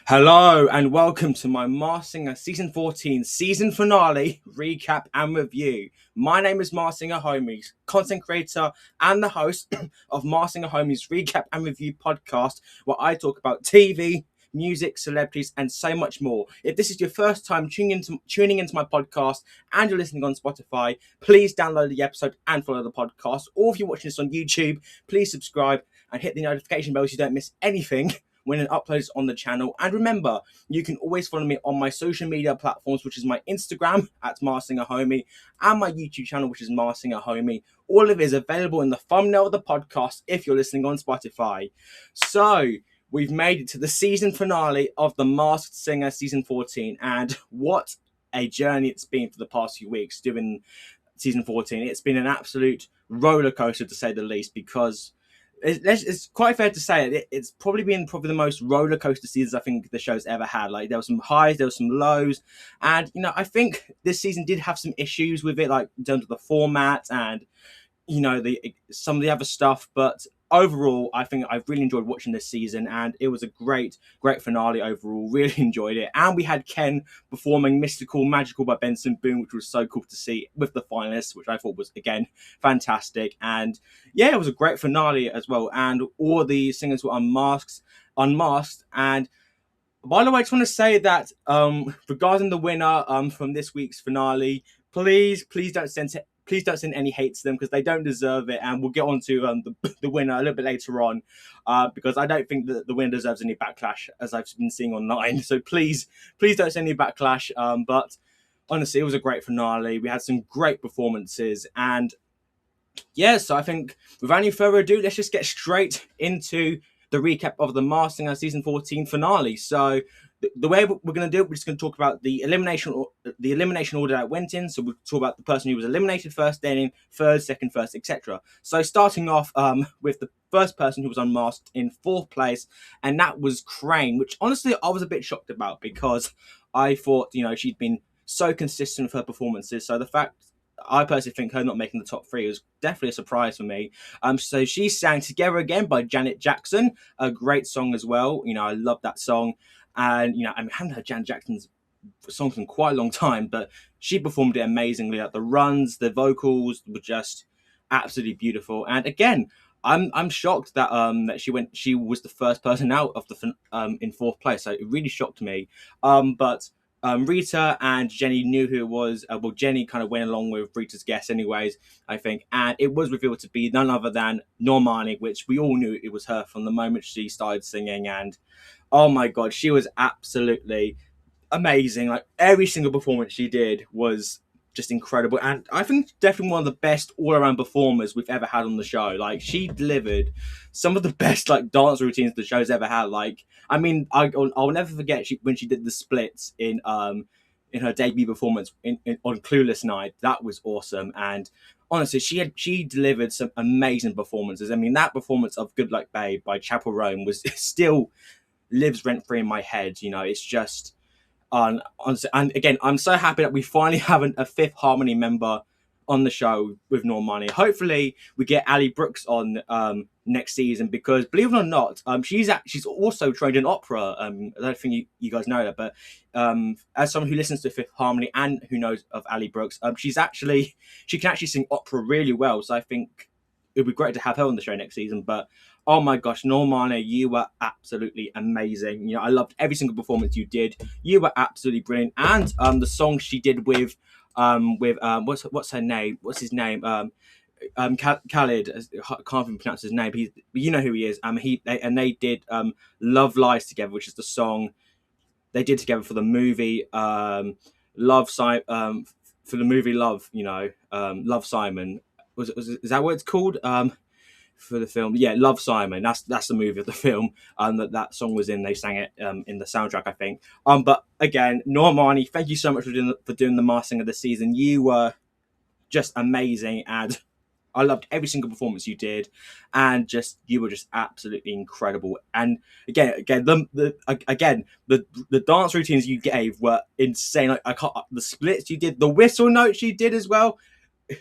Hello and welcome to my Marsinger Season 14 season finale recap and review. My name is Marsinger Homies, content creator and the host of Marsinger Homies Recap and Review podcast, where I talk about TV, music, celebrities, and so much more. If this is your first time tuning into my podcast and you're listening on Spotify, please download the episode and follow the podcast. Or if you're watching this on YouTube, please subscribe and hit the notification bell so you don't miss anything when it uploads on the channel. And remember, you can always follow me on my social media platforms, which is my Instagram at MarsingerHomie and my YouTube channel, which is MarsingerHomie. All of it is available in the thumbnail of the podcast if you're listening on Spotify. So we've made it to the season finale of The Masked Singer Season 14, and what a journey it's been for the past few weeks doing Season 14. It's been an absolute roller coaster, to say the least, because it's quite fair to say it's probably been the most roller coaster seasons I think the show's ever had. Like, there were some highs, there were some lows, and I think this season did have some issues with it, like in terms of the format and some of the other stuff. But overall, I think I've really enjoyed watching this season, and it was a great finale overall. Really enjoyed it. And we had Ken performing Mystical Magical by Benson Boone, which was so cool to see with the finalists, which I thought was, again, fantastic. And yeah, it was a great finale as well, and all the singers were unmasked. And by the way, I just want to say that regarding the winner from this week's finale, please don't send any hate to them, because they don't deserve it. And we'll get on to the winner a little bit later on, because I don't think that the winner deserves any backlash, as I've been seeing online. So please don't send any backlash. But honestly, it was a great finale. We had some great performances, and yeah, so I think without any further ado, let's just get straight into the recap of the Masked Singer Season 14 finale. So the way we're going to do it, we're just going to talk about the elimination order that went in. So we'll talk about the person who was eliminated first, then in third, second, first, etc. So starting off with the first person who was unmasked in fourth place, and that was Crane, which honestly I was a bit shocked about, because I thought she'd been so consistent with her performances. So the fact, I personally think her not making the top three was definitely a surprise for me. So she sang Together Again by Janet Jackson, a great song as well. I love that song. And, I haven't heard Janet Jackson's songs in quite a long time, but she performed it amazingly. Like, the runs, the vocals were just absolutely beautiful. And again, I'm shocked that she was the first person out of the in fourth place. So it really shocked me. But Rita and Jenny knew who it was. Well, Jenny kind of went along with Rita's guess anyways, I think. And it was revealed to be none other than Normani, which we all knew it was her from the moment she started singing. And oh my God, she was absolutely amazing. Like, every single performance she did was just incredible. And I think definitely one of the best all-around performers we've ever had on the show. Like, she delivered some of the best dance routines the show's ever had. Like, I mean, I'll never forget when she did the splits in her debut performance on Clueless Night. That was awesome. And honestly, she delivered some amazing performances. I mean, that performance of Good Luck Babe by Chapel Roan was still lives rent-free in my head. It's just and again, I'm so happy that we finally have a fifth Harmony member on the show with Normani. Hopefully we get Ali Brooks on next season, because believe it or not, she's also trained in opera. I don't think you guys know that, but as someone who listens to Fifth Harmony and who knows of Ali Brooks, she can actually sing opera really well. So I think it'd be great to have her on the show next season. But oh my gosh, Normani, you were absolutely amazing. I loved every single performance you did. You were absolutely brilliant. And the song she did with what's her name? What's his name? Khalid. I can't even pronounce his name. You know who he is. They did Love Lies together, which is the song they did together for the movie Love. For the movie Love, Love, Simon. Is that what it's called? For the film, yeah, Love, Simon. That's the movie of the film that song was in. They sang it in the soundtrack, I think. But again, Normani, thank you so much for doing the Masked Singer this season. You were just amazing, and I loved every single performance you did, and you were just absolutely incredible. And again, the dance routines you gave were insane. Like, the splits you did, the whistle notes you did as well.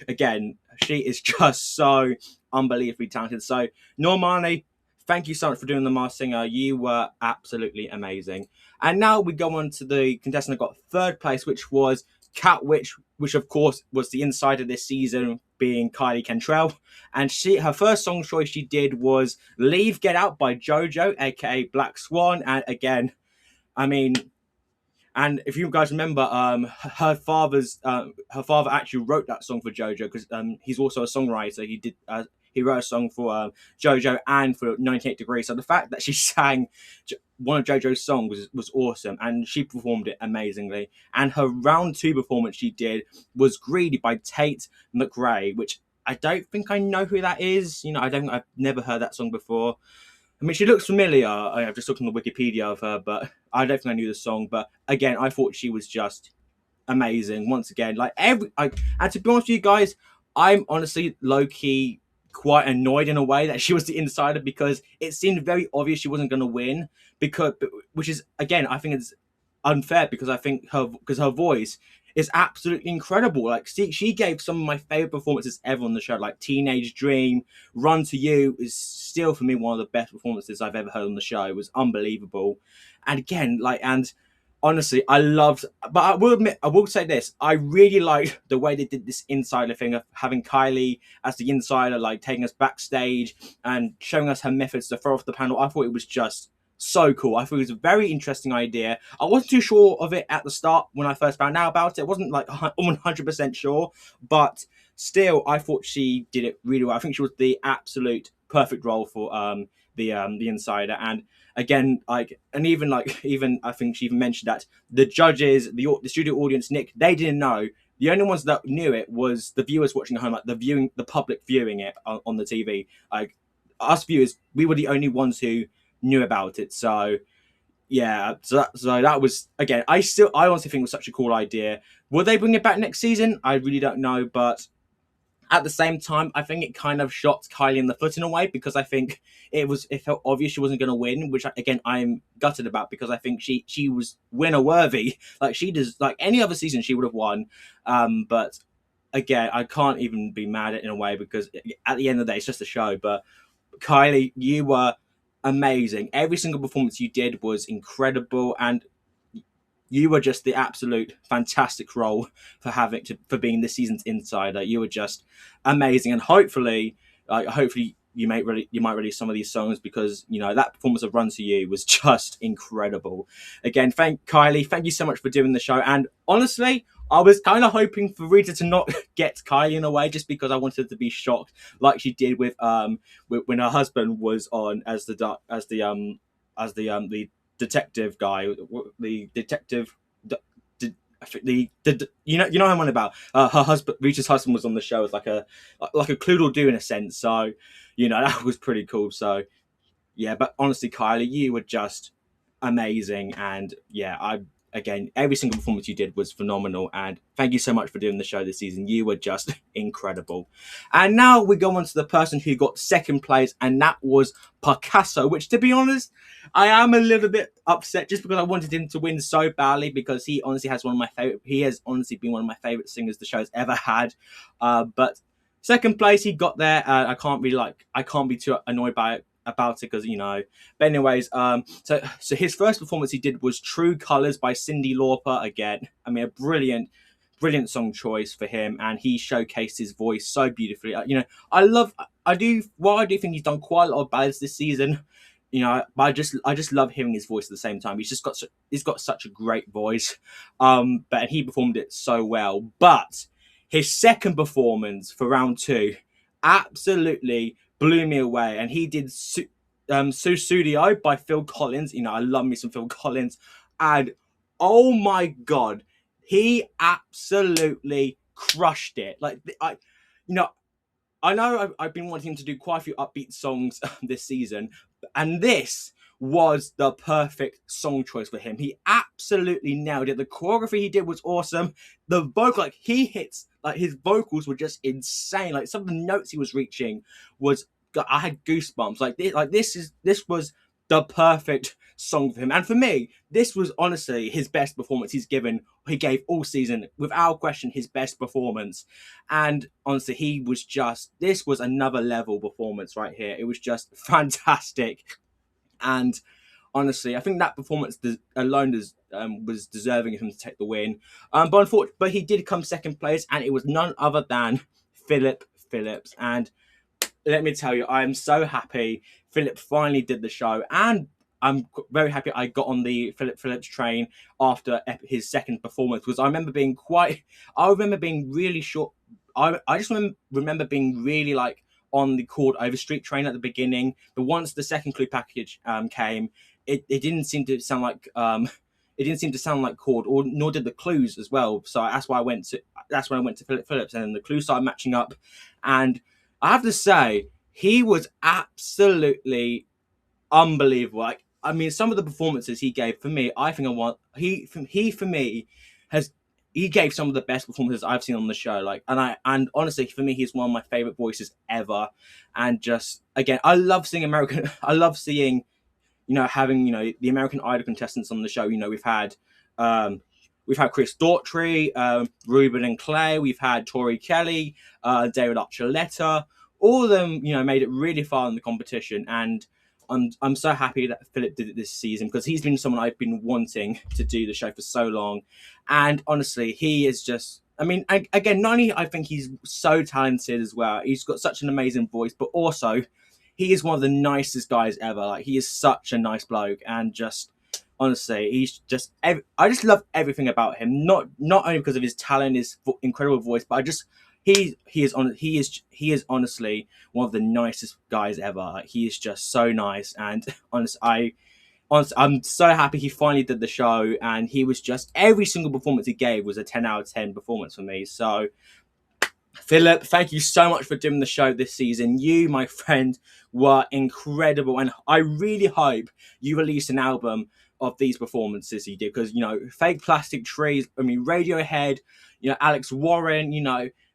Again, she is just so unbelievably talented. So, Normani, Thank you so much for doing the Mars Singer. You were absolutely amazing. And now we go on to the contestant that got third place, which was Cat Witch, which of course was the insider this season, being Kylie Cantrell. And her first song choice she did was "Leave Get Out" by JoJo, aka Black Swan. And again, I mean, and if you guys remember, her father actually wrote that song for JoJo because he's also a songwriter. He wrote a song for JoJo and for 98 Degrees. So the fact that she sang one of JoJo's songs was awesome, and she performed it amazingly. And her round two performance she did was "Greedy" by Tate McRae, which I don't think I know who that is. I've never heard that song before. I mean, she looks familiar. I've just looked on the Wikipedia of her, but I don't think I knew the song. But again, I thought she was just amazing. Once again, and to be honest with you guys, I'm honestly low key quite annoyed in a way that she was the insider because it seemed very obvious she wasn't going to win. Which is again, I think it's unfair because I think her voice is absolutely incredible. Like, she gave some of my favorite performances ever on the show, like "Teenage Dream," "Run to You" is still for me one of the best performances I've ever heard on the show. It was unbelievable, and again, and honestly, I loved. But I will admit, I will say this: I really liked the way they did this insider thing of having Kylie as the insider, like taking us backstage and showing us her methods to throw off the panel. I thought it was just so cool. I thought it was a very interesting idea. I wasn't too sure of it at the start when I first found out about it. I wasn't like 100% sure, but still, I thought she did it really well. I think she was the absolute perfect role for the insider. And again, even I think she even mentioned that the judges, the studio audience, Nick, they didn't know. The only ones that knew it was the viewers watching at home, like the public viewing it on the TV. Like, us viewers, we were the only ones who knew about it. So yeah, so that was, again, I honestly think it was such a cool idea. Will they bring it back next season? I really don't know, but at the same time, I think it kind of shot Kylie in the foot in a way because I think it felt obvious she wasn't going to win, which again I'm gutted about because I think she was winner worthy. Like, she does, like any other season she would have won, but again I can't even be mad at it in a way because at the end of the day it's just a show. But Kylie, you were amazing. Every single performance you did was incredible, and you were just the absolute fantastic role for being this season's insider. You were just amazing, and hopefully you might release some of these songs because that performance of "Run to You" was just incredible. Again, Kylie, thank you so much for doing the show. And honestly, I was kind of hoping for Rita to not get Kylie in a way, just because I wanted to be shocked, like she did with when her husband was on as the detective guy, the detective. You know who I'm on about. Her husband, Rita's husband, was on the show as like a Cluedo do in a sense. So that was pretty cool. So yeah, but honestly, Kylie, you were just amazing, and yeah, again, every single performance you did was phenomenal, and thank you so much for doing the show this season. You were just incredible. And now we go on to the person who got second place, and that was Pugcasso, which, to be honest, I am a little bit upset just because I wanted him to win so badly, because he honestly has he has honestly been one of my favorite singers the show's ever had. But second place, he got there. I can't be too annoyed about it because but anyways, so his first performance he did was "True Colors" by Cyndi Lauper. Again, I mean, a brilliant song choice for him, and he showcased his voice so beautifully. I do think he's done quite a lot of ballads this season, but I just love hearing his voice at the same time. He's got such a great voice, but he performed it so well. But his second performance for round two absolutely blew me away, and he did Susudio by Phil Collins. I love me some Phil Collins, and oh my god, he absolutely crushed it. Like, I know I've been wanting him to do quite a few upbeat songs this season, and this was the perfect song choice for him. He absolutely nailed it. The choreography he did was awesome. The vocal, he hits, his vocals were just insane. Some of the notes he was reaching I had goosebumps. This was the perfect song for him. And for me, this was honestly his best performance he gave all season, without question, his best performance. And honestly, this was another level performance right here. It was just fantastic. And honestly, I think that performance alone was deserving of him to take the win. But he did come second place, and it was none other than Philip Phillips. And let me tell you, I am so happy Philip finally did the show, and I'm very happy I got on the Philip Phillips train after his second performance, because I remember being really short. I just remember being really like on the Chord Over Street train at the beginning, but once the second clue package came, it didn't seem to sound like Chord, or nor did the clues as well. So that's when I went to Philip Phillips, and then the clues started matching up, and I have to say, he was absolutely unbelievable. Like, I mean, some of the performances he gave, for me, I think he gave some of the best performances I've seen on the show. Like, and honestly, for me, he's one of my favorite voices ever. And just again, I love seeing having the American Idol contestants on the show. We've had Chris Daughtry, Ruben and Clay. We've had Tori Kelly, David Archuleta. All of them, made it really far in the competition, and I'm so happy that Philip did it this season, because he's been someone I've been wanting to do the show for so long. And honestly, he is just, I mean, again, not only I think he's so talented as well, he's got such an amazing voice, but also he is one of the nicest guys ever. Like, he is such a nice bloke, and just honestly, I just love everything about him. Not only because of his talent, his incredible voice, but he is honestly one of the nicest guys ever. Like, he is just so nice, and I'm so happy he finally did the show, and he was just, every single performance he gave was a 10 out of 10 performance for me. So Philip, thank you so much for doing the show this season. You, my friend, were incredible, and I really hope you release an album of these performances you did, because Fake Plastic Trees, I mean, Radiohead, Alex Warren,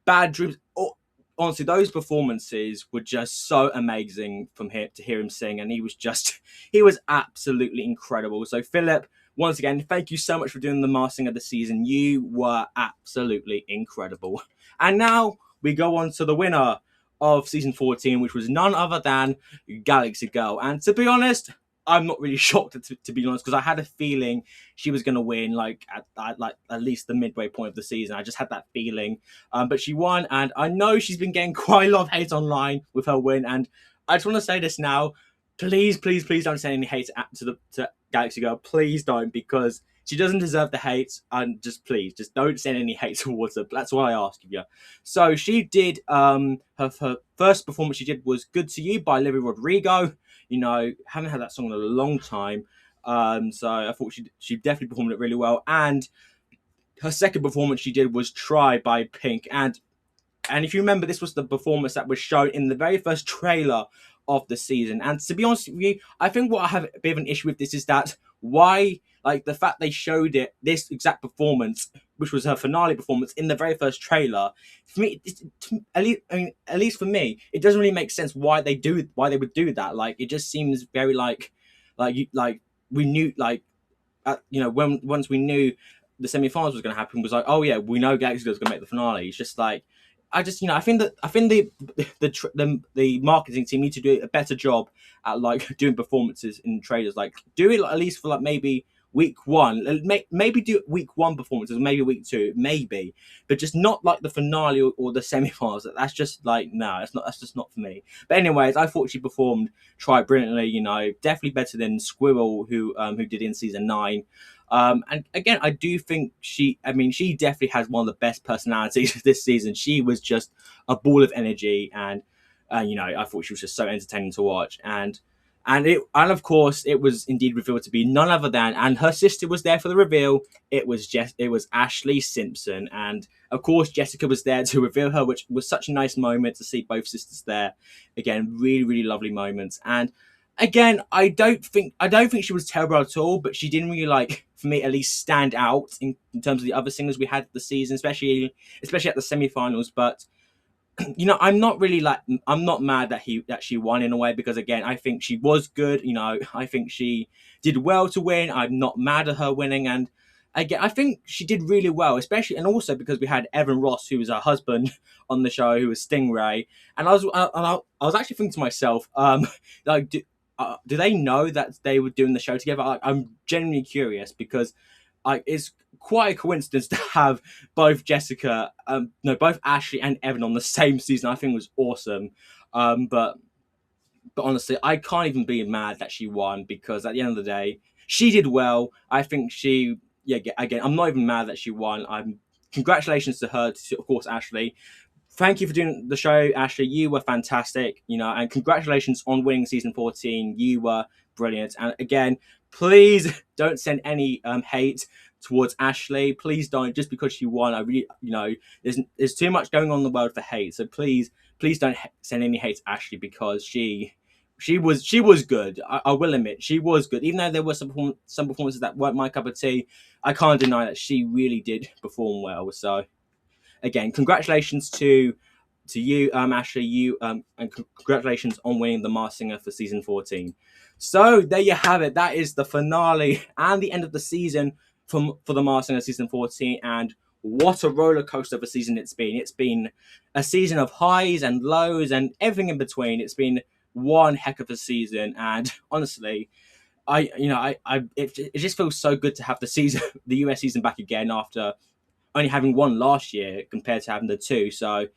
Bad Dreams. Honestly, those performances were just so amazing to hear him sing, and he was absolutely incredible. So Philip, once again, thank you so much for doing the Masked Singer of the season. You were absolutely incredible. And now we go on to the winner of season 14, which was none other than Galaxy Girl. And to be honest, I'm not really shocked, to be honest, because I had a feeling she was going to win, at least the midway point of the season. I just had that feeling. But she won, and I know she's been getting quite a lot of hate online with her win. And I just want to say this now. Please, please, please don't send any hate to Galaxy Girl. Please don't, because she doesn't deserve the hate. And just don't send any hate towards her. That's what I ask of you. So she did, her first performance she did was Good to You by Olivia Rodrigo. Haven't had that song in a long time. So I thought she definitely performed it really well. And her second performance she did was Try by Pink. And if you remember, this was the performance that was shown in the very first trailer of the season. And to be honest with you, I think what I have a bit of an issue with this is that the fact they showed this exact performance, which was her finale performance, in the very first trailer, for me, at least for me, it doesn't really make sense why they would do that. Like, it just seems very we knew, once we knew the semi-finals was going to happen, was like, oh yeah, we know Galaxy Girl's going to make the finale. It's just like, I think the marketing team need to do a better job at doing performances in trailers. Like, do it at least for maybe week one. Maybe do week one performances, maybe week two, maybe, but just not like the finale or the semi-finals. That's just no, that's just not for me. But anyways, I thought she performed brilliantly. Definitely better than Squirrel, who did in season 9. And again, I do think she definitely has one of the best personalities this season. She was just a ball of energy, and I thought she was just so entertaining to watch. And of course, it was indeed revealed to be none other than, and her sister was there for the reveal. It was Ashley Simpson, and of course Jessica was there to reveal her, which was such a nice moment to see both sisters there. Again, really, really lovely moments. And again, I don't think she was terrible at all, but she didn't really, for me at least, stand out in terms of the other singers we had this season, especially at the semi-finals. But I'm not really like, I'm not mad that she won in a way, because again, I think she was good. I think she did well to win. I'm not mad at her winning, and again, I think she did really well, especially and also because we had Evan Ross, who was her husband on the show, who was Stingray, and I was actually thinking to myself, like, do they know that they were doing the show together? I'm genuinely curious, because it's quite a coincidence to have both Jessica, no, both Ashley and Evan on the same season. I think it was awesome. But honestly, I can't even be mad that she won, because at the end of the day, she did well. I think yeah, again, I'm not even mad that she won. Congratulations to her, to, of course, Ashley. Thank you for doing the show, Ashley. You were fantastic, and congratulations on winning season 14. You were brilliant. And again, please don't send any hate towards Ashley. Please don't, just because she won. I really, there's too much going on in the world for hate. So please don't send any hate to Ashley, because she was good. I will admit she was good, even though there were some performances that weren't my cup of tea. I can't deny that she really did perform well. So again, congratulations to you, Ashley. And congratulations on winning the Masked Singer for season 14. So there you have it. That is the finale and the end of the season for the Masked Singer season 14. And what a roller coaster of a season it's been. It's been a season of highs and lows and everything in between. It's been one heck of a season, and honestly, it just feels so good to have the season, the US season back again after only having one last year compared to having the two. So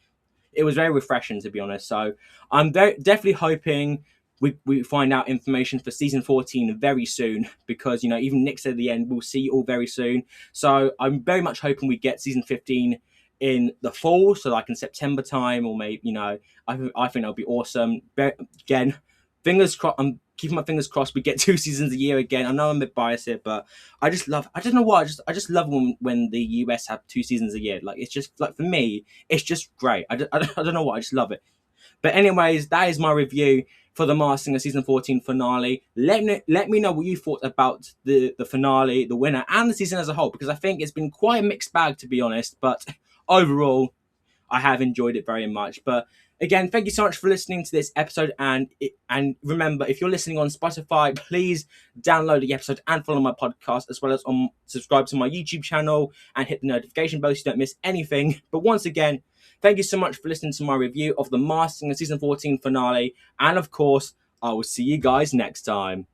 it was very refreshing, to be honest. So I'm definitely hoping we find out information for season 14 very soon, because even Nick said at the end, we'll see you all very soon. So I'm very much hoping we get season 15 in the fall, so like in September time, or maybe I think that'll be awesome. But again, fingers crossed. I'm keeping my fingers crossed we get 2 seasons a year again. I know I'm a bit biased here, but I don't know why, I just love when the US have 2 seasons a year. Like, it's just like, for me, it's just great. I don't know why, I just love it. But anyways, that is my review for the Masked Singer season 14 finale. Let me know what you thought about the finale, the winner, and the season as a whole, because I think it's been quite a mixed bag, to be honest. But overall, I have enjoyed it very much. But again, thank you so much for listening to this episode. And remember, if you're listening on Spotify, please download the episode and follow my podcast, as well as subscribe to my YouTube channel and hit the notification bell so you don't miss anything. But once again, thank you so much for listening to my review of the Masked Singer season 14 finale. And of course, I will see you guys next time.